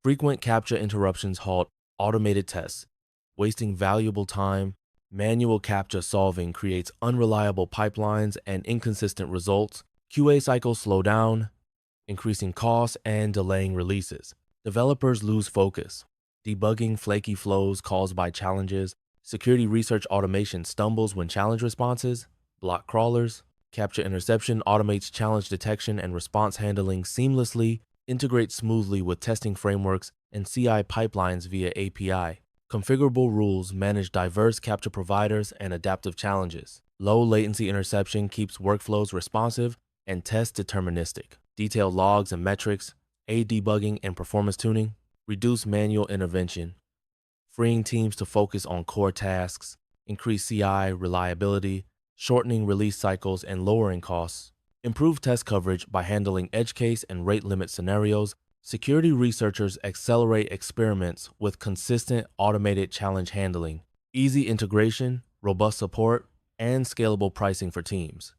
Frequent CAPTCHA interruptions halt automated tests, wasting valuable time. Manual CAPTCHA solving creates unreliable pipelines and inconsistent results. QA cycles slow down, increasing costs and delaying releases. Developers lose focus, debugging flaky flows caused by challenges. Security research automation stumbles when challenge responses block crawlers. CAPTCHA interception automates challenge detection and response handling seamlessly, integrates smoothly with testing frameworks and CI pipelines via API. Configurable rules manage diverse CAPTCHA providers and adaptive challenges. Low latency interception keeps workflows responsive and tests deterministic. Detailed logs and metrics aid debugging and performance tuning, reduce manual intervention, freeing teams to focus on core tasks, increase CI reliability, shortening release cycles and lowering costs, improve test coverage by handling edge case and rate limit scenarios. Security researchers accelerate experiments with consistent automated challenge handling, easy integration, robust support, and scalable pricing for teams.